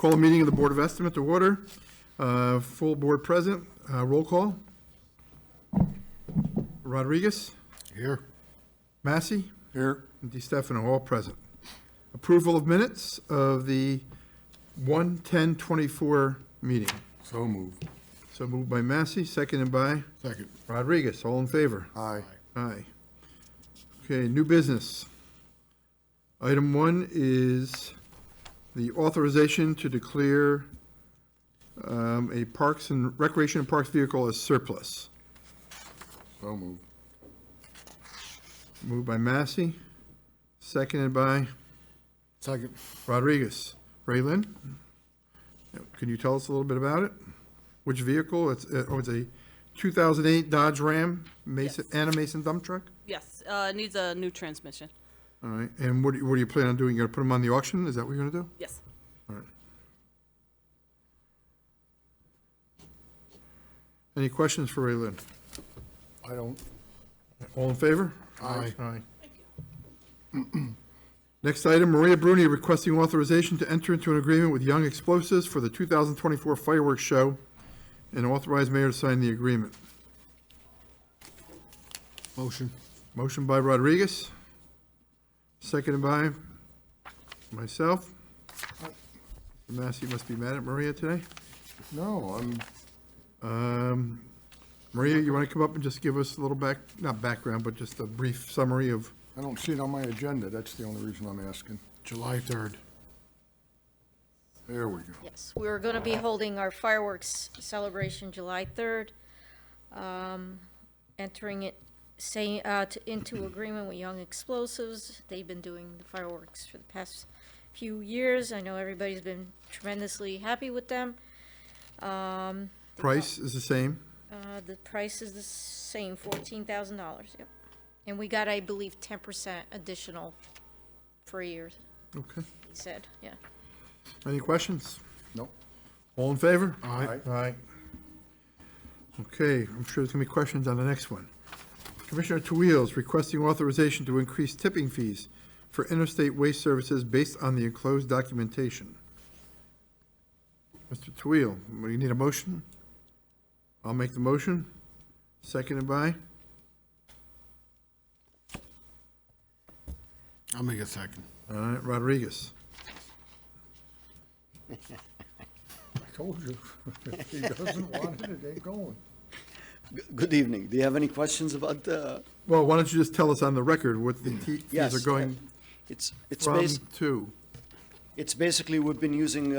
Call a meeting of the Board of Estimate to order. Full board present. Roll call. Rodriguez. Here. Massey. Here. And DiStefano, all present. Approval of minutes of the 1/10/24 meeting. So moved. So moved by Massey, seconded by Second. Rodriguez. All in favor? Aye. Aye. Okay, new business. Item 1 is the authorization to declare a Parks and Recreation and Parks vehicle as surplus. So moved. Moved by Massey, seconded by Second. Rodriguez. Raylan, can you tell us a little bit about it? Which vehicle? It's a 2008 Dodge Ram Mason, Yes. and a Mason dump truck? Yes, it needs a new transmission. All right, and what do you plan on doing? You're gonna put them on the auction? Is that what you're gonna do? Yes. All right. Any questions for Raylan? I don't. All in favor? Aye. Aye. Next item, Maria Bruni requesting authorization to enter into an agreement with Young Explosives for the 2024 fireworks show and authorize mayor to sign the agreement. Motion. Motion by Rodriguez, seconded by myself. Massey must be mad at Maria today. No, Maria, you want to come up and just give us a little not background, but just a brief summary of, I don't see it on my agenda. That's the only reason I'm asking. July 3rd. There we go. Yes, we're going to be holding our fireworks celebration July 3rd, entering it into agreement with Young Explosives. They've been doing the fireworks for the past few years. I know everybody's been tremendously happy with them. price is the same. The price is the same, $14,000, yep. And we got, I believe, 10% additional for years, Okay. he said, yeah. Any questions? No. All in favor? Aye. Aye. Okay, I'm sure there's gonna be questions on the next one. Commissioner Tuiles requesting authorization to increase tipping fees for interstate waste services based on the enclosed documentation. Mr. Tuile, we need a motion? I'll make the motion. Seconded by? I'll make a second. All right, Rodriguez. I told you. If he doesn't want it, it ain't going. Good evening. Do you have any questions about the? Well, why don't you just tell us on the record what the fees Yes, are going It's from to? it's basically we've been using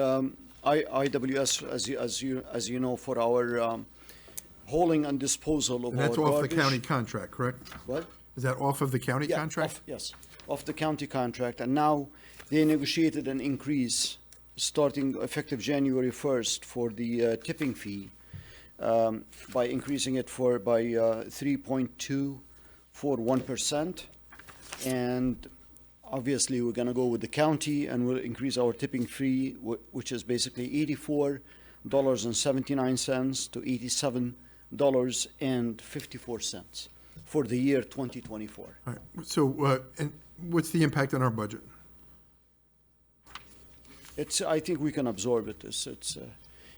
IWS as you know for our hauling and disposal of And that's our off the garbage. county contract, correct? What? Is that off of the county Yeah, contract? yes, off the county contract, and now they negotiated an increase starting effective January 1st for the tipping fee by increasing it by 3.241%, and obviously we're going to go with the county and we'll increase our tipping fee, which is basically $84.79 to $87.54 for the year 2024. All right, so, and what's the impact on our budget? I think we can absorb it.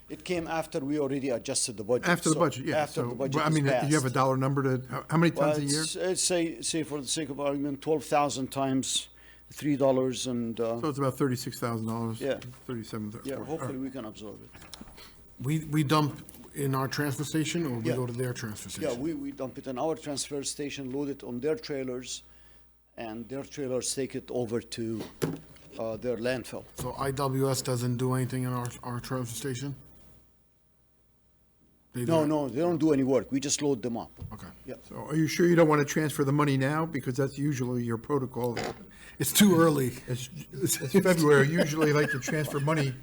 It came after we already adjusted the budget. After the so budget, yeah. After So, the budget but, I mean, is do you have a passed. dollar number to, how many Well, tons a year? it's say for the sake of argument, 12,000 times $3 and, So it's about $36,000. Yeah. 37. yeah, 34. hopefully we can absorb it. We dump in our transfer station, or we Yeah. go to their transfer Yeah, station? we dump it in our transfer station, load it on their trailers, and their trailers take it over to their landfill. So IWS doesn't do anything in our transfer station? They No, do- no, they don't do any work. We just load them up. Okay. Yep. So are you sure you don't want to transfer the money now? Because that's usually your protocol. It's too early. It's February. Usually like to transfer money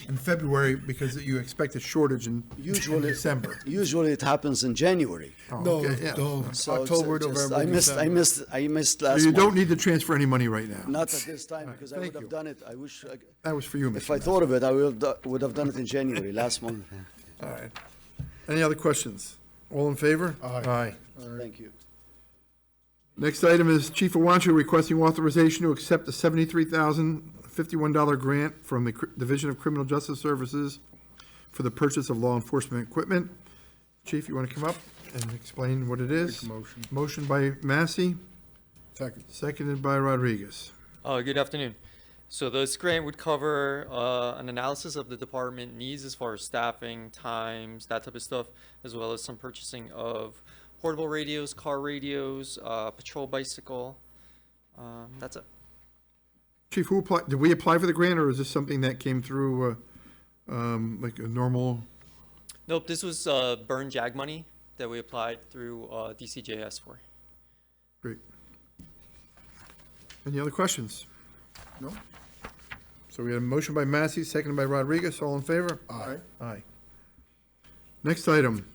in February because you expect a shortage in December. Usually it happens in January. Oh, No, okay, yeah. no, So it's October, just- November, I December. missed So last you don't month. need to transfer any money right now. Not at this time, because I thank would you. have done it. I wish, That was for you, Mr. if I Massey. thought of it, I would have done it in January, last month. All right. Any other questions? All in favor? Aye. Thank you. Next item is Chief Awancho requesting authorization to accept the $51 grant from the Division of Criminal Justice Services for the purchase of law enforcement equipment. Chief, you want to come up and explain what it is? Make a motion. Motion by Massey, Second. seconded by Rodriguez. Good afternoon. So this grant would cover an analysis of the department needs as far as staffing, times, that type of stuff, as well as some purchasing of portable radios, car radios, patrol bicycle. That's it. Chief, who applied, did we apply for the grant, or is this something that came through, like a normal? Nope, this was burn jag money that we applied through DCJS for. Great. Any other questions? No? So we had a motion by Massey, seconded by Rodriguez. All in favor? Aye. Aye. Next item,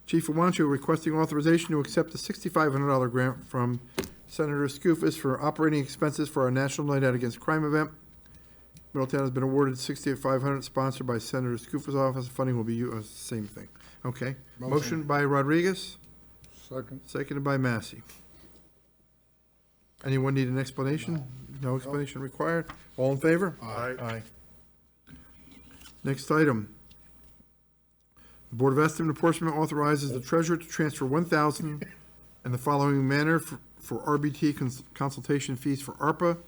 Chief Iwanchu requesting authorization to accept a $6,500 grant from Senator Skoufis for operating expenses for our National Night Out Against Crime event. Middletown has been awarded $6,500, sponsored by Senator Skoufis' office. Funding will be used, same thing. Okay. Motion by Rodriguez, Second. seconded by Massey. Anyone need an explanation? No explanation required. All in favor? Aye. Aye. Next item. The Board of Estimate Apportionment authorizes the treasurer to transfer $1,000 in the following manner for RBT consultation fees for ARPA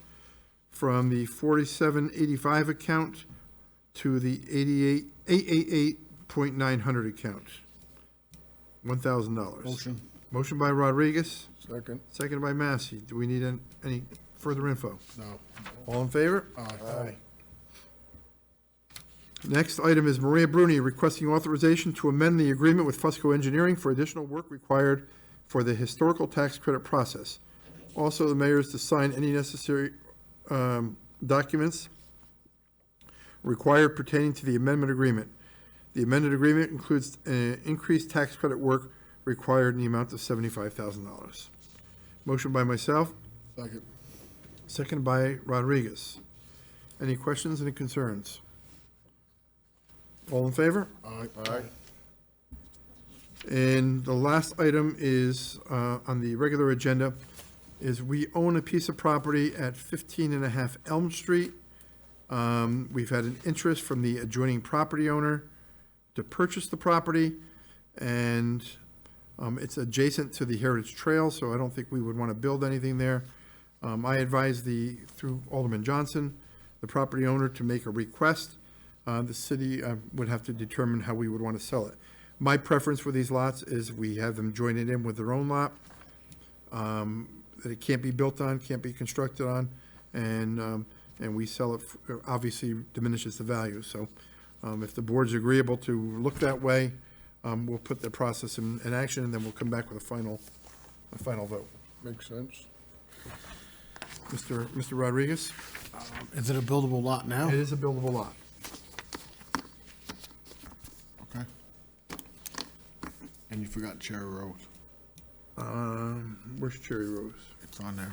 from the 4785 account to the 888.900 account. $1,000. Motion. Motion by Rodriguez, Second. seconded by Massey. Do we need any further info? No. All in favor? Aye. Next item is Maria Bruni requesting authorization to amend the agreement with Fusco Engineering for additional work required for the historical tax credit process. Also, the mayor is to sign any necessary documents required pertaining to the amendment agreement. The amended agreement includes increased tax credit work required in the amount of $75,000. Motion by myself, Second. seconded by Rodriguez. Any questions, any concerns? All in favor? Aye. Aye. And the last item is, on the regular agenda, is we own a piece of property at 15.5 Elm Street. We've had an interest from the adjoining property owner to purchase the property, and it's adjacent to the Heritage Trail, so I don't think we would want to build anything there. I advised through Alderman Johnson, the property owner, to make a request. The city would have to determine how we would want to sell it. My preference for these lots is we have them join it in with their own lot, that it can't be built on, can't be constructed on, and we sell it, obviously diminishes the value. So if the board's agreeable to look that way, we'll put the process in action, and then we'll come back with a final vote. Makes sense. Mr. Rodriguez? Is it a buildable lot now? It is a buildable lot. Okay. And you forgot Cherry Rose. Where's Cherry Rose? It's on there.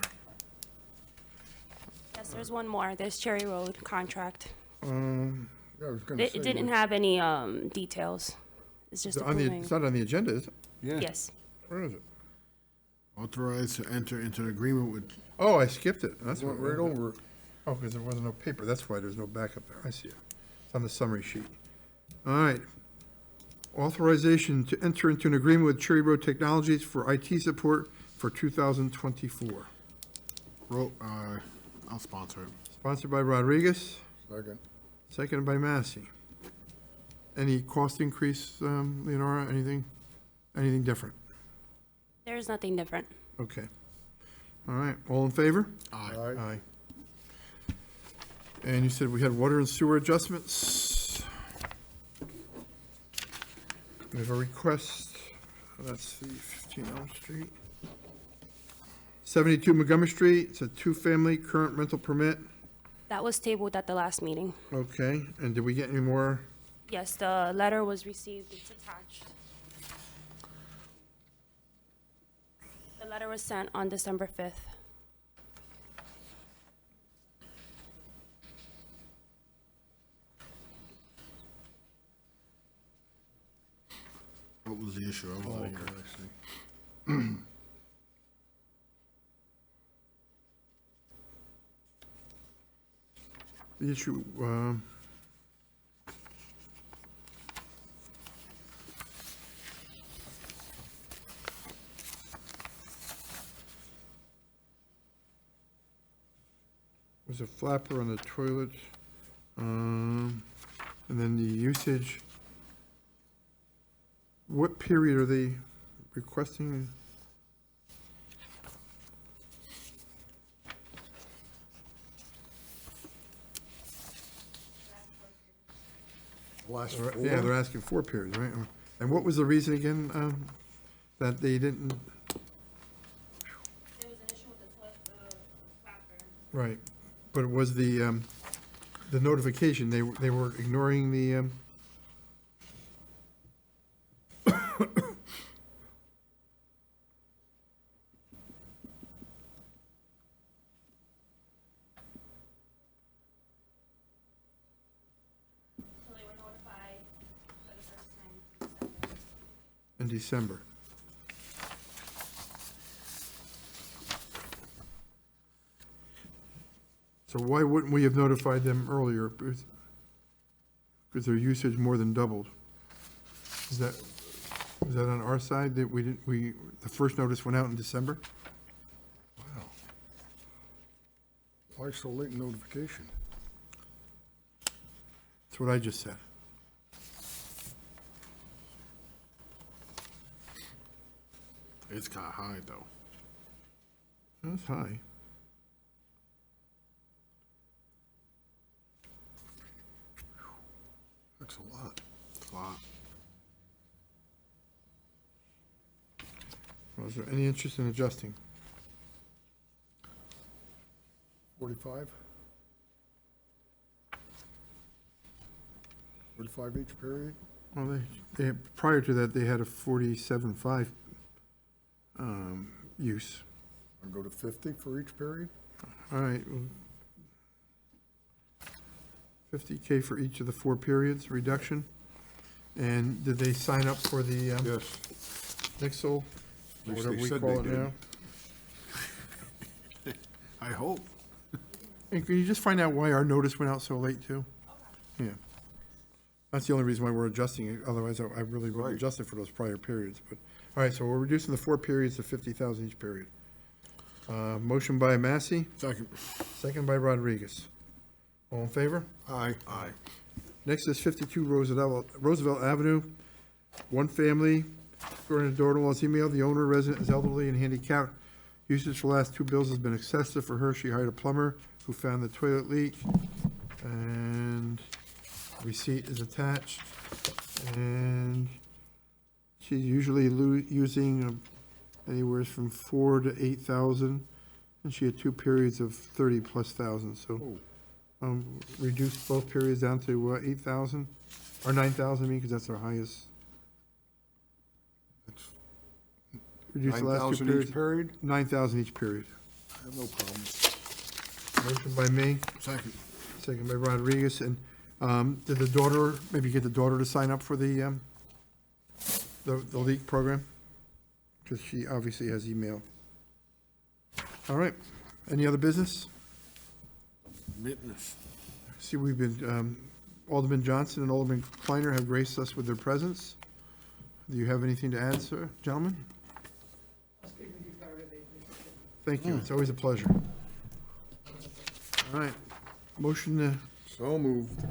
Yes, there's one more. There's Cherry Road contract. Yeah, I was gonna say. It didn't have any details. It's just approving. It's not on the agenda, is it? Yeah. Yes. Where is it? Authorized to enter into an agreement with, Oh, I skipped it. That's Went what. right over it. Oh, because there wasn't no paper. That's why there's no backup there. I see it. It's on the summary sheet. All right. Authorization to enter into an agreement with Cherry Road Technologies for IT support for 2024. I'll sponsor it. Sponsored by Rodriguez, Second. seconded by Massey. Any cost increase, Leonora? Anything different? There's nothing different. Okay. All right. All in favor? Aye. Aye. And you said we had water and sewer adjustments. We have a request, that's the 15 Elm Street. 72 Montgomery Street, it's a two-family current rental permit. That was tabled at the last meeting. Okay, and did we get any more? Yes, the letter was received. It's attached. The letter was sent on December 5th. What was the issue? I wasn't here. The issue, was a flapper on the toilet, and then the usage. What period are they requesting? Last four. Yeah, they're asking 4 periods, right? And what was the reason again, that they didn't, There was an issue with the flapper. right, but it was the notification, they were ignoring the, So they were notified for the first time in in December. December. So why wouldn't we have notified them earlier? Because their usage more than doubled. Is that on our side that the first notice went out in December? Wow. Why so late notification? That's what I just said. It's kinda high, though. That's high. That's a lot. It's a lot. Well, is there any interest in adjusting? 45? 45 each period? Well, prior to that, they had a 47.5 use. And go to 50 for each period? All right. 50K for each of the 4 periods reduction. And did they sign up for the Yes. Nixle, or At least whatever they we said call they it now? I hope. And can you just find out why our notice went out so late, too? Yeah. That's the only reason why we're adjusting it, otherwise I really wouldn't Right. adjust it for those prior periods, but, all right, so we're reducing the 4 periods to 50,000 each period. Motion by Massey, Second. second by Rodriguez. All in favor? Aye. Aye. Next is 52 Roosevelt Avenue, one family, according to daughter-in-law's email, the owner resident is elderly and handicapped. Usage for the last 2 bills has been excessive for her. She hired a plumber who found the toilet leak, and receipt is attached. And she's usually using anywhere from 4 to 8,000, and she had 2 periods of 30+ thousand, so reduced both periods down to 8,000, or 9,000, I mean, because that's our highest. That's Reduce the last 2 9,000 periods, each period? 9,000 each period. I have no problem. Motion by me, Second. second by Rodriguez, and did the daughter, maybe get the daughter to sign up for the leak program? Because she obviously has email. All right, any other business? Business. See, we've been, Alderman Johnson and Alderman Kleiner have graced us with their presence. Do you have anything to add, sir, gentlemen? Thank you, it's always a pleasure. All right, motion to So moved.